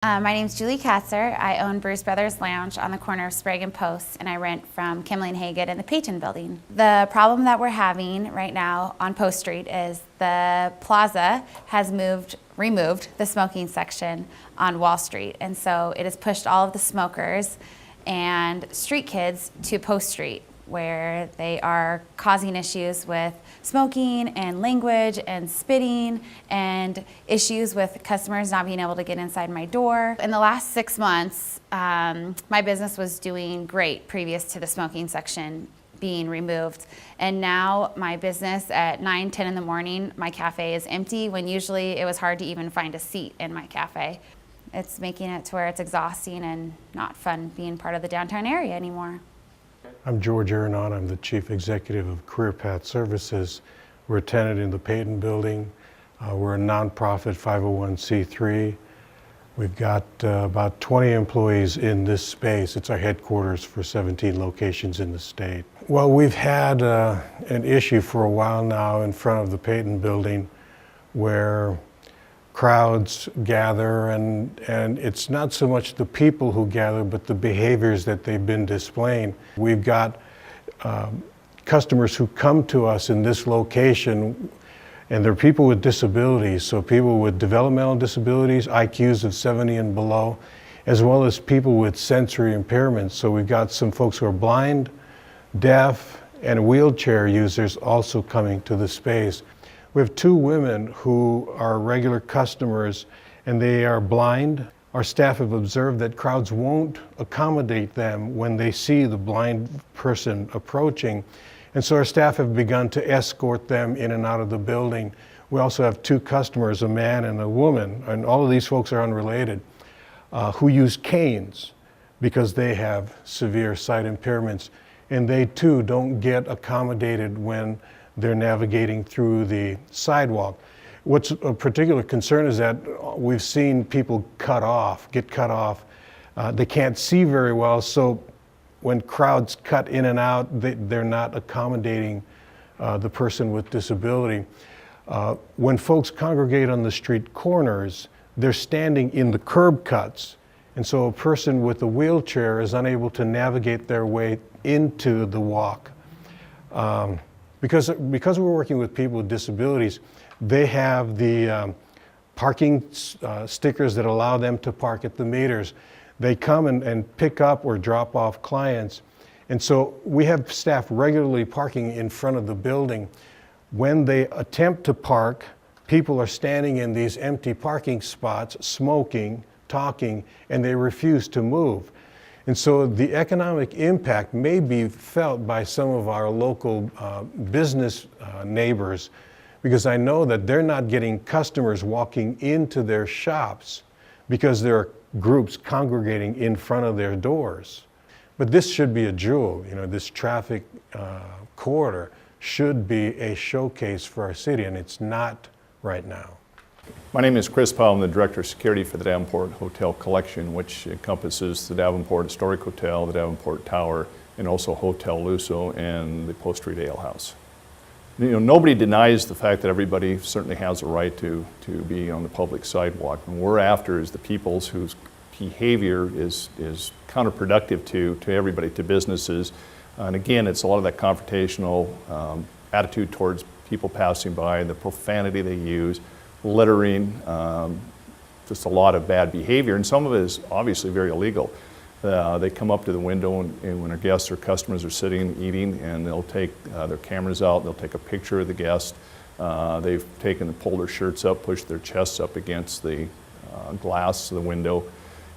My name's Julie Katzer. I own Bruce Brothers Lounge on the corner of Sprague and Post, and I rent from Kimley and Haggett in the Peyton building. The problem that we're having right now on Post Street is the plaza has removed the smoking section on Wall Street, and so it has pushed all of the smokers and street kids to Post Street, where they are causing issues with smoking and language and spitting and issues with customers not being able to get inside my door. In the last 6 months, my business was doing great previous to the smoking section being removed. And now my business at 9, 10 in the morning, my cafe is empty when usually it was hard to even find a seat in my cafe. It's making it to where it's exhausting and not fun being part of the downtown area anymore. I'm George Aronon. I'm the Chief Executive of Career Path Services. We're a tenant in the Peyton building. We're a nonprofit 501c3. We've got about 20 employees in this space. It's our headquarters for 17 locations in the state. Well, we've had an issue for a while now in front of the Peyton building where crowds gather, and it's not so much the people who gather, but the behaviors that they've been displaying. We've got customers who come to us in this location, and they're people with disabilities, so people with developmental disabilities, IQs of 70 and below, as well as people with sensory impairments. So we've got some folks who are blind, deaf, and wheelchair users also coming to the space. We have 2 women who are regular customers, and they are blind. Our staff have observed that crowds won't accommodate them when they see the blind person approaching. And so our staff have begun to escort them in and out of the building. We also have 2 customers, a man and a woman, and all of these folks are unrelated, who use canes because they have severe sight impairments. And they too don't get accommodated when they're navigating through the sidewalk. What's a particular concern is that we've seen people get cut off. They can't see very well, so when crowds cut in and out, they're not accommodating the person with disability. When folks congregate on the street corners, they're standing in the curb cuts, and so a person with a wheelchair is unable to navigate their way into the walk. Because we're working with people with disabilities, they have the parking stickers that allow them to park at the meters. They come and pick up or drop off clients. And so we have staff regularly parking in front of the building. When they attempt to park, people are standing in these empty parking spots, smoking, talking, and they refuse to move. And so the economic impact may be felt by some of our local business neighbors, because I know that they're not getting customers walking into their shops because there are groups congregating in front of their doors. But this should be a jewel. This traffic corridor should be a showcase for our city, and it's not right now. My name is Chris Powell. I'm the Director of Security for the Davenport Hotel Collection, which encompasses the Davenport Historic Hotel, the Davenport Tower, and also Hotel Luso and the Post Street Ale House. Nobody denies the fact that everybody certainly has a right to be on the public sidewalk. And what we're after is the people's whose behavior is counterproductive to everybody, to businesses. And again, it's a lot of that confrontational attitude towards people passing by, the profanity they use, littering, just a lot of bad behavior, and some of it is obviously very illegal. They come up to the window and when our guests or customers are sitting eating, and they'll take their cameras out, they'll take a picture of the guest. They've pulled their shirts up, pushed their chests up against the glass of the window,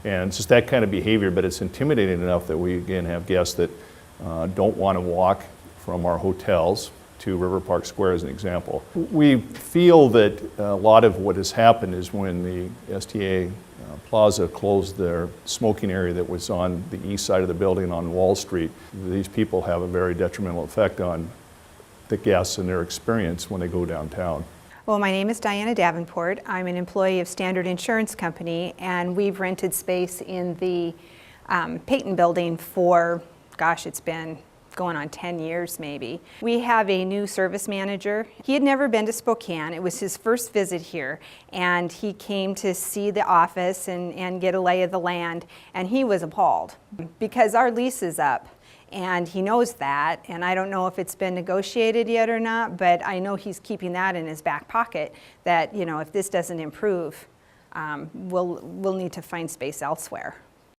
and it's just that kind of behavior, but it's intimidating enough that we again have guests that don't want to walk from our hotels to River Park Square as an example. We feel that a lot of what has happened is when the STA Plaza closed their smoking area that was on the east side of the building on Wall Street, these people have a very detrimental effect on the guests and their experience when they go downtown. Well, my name is Diana Davenport. I'm an employee of Standard Insurance Company, and we've rented space in the Peyton building for, gosh, it's been going on 10 years maybe. We have a new service manager. He had never been to Spokane. It was his first visit here, and he came to see the office and get a lay of the land, and he was appalled because our lease is up. And he knows that, and I don't know if it's been negotiated yet or not, but I know he's keeping that in his back pocket, that, you know, if this doesn't improve, we'll need to find space elsewhere.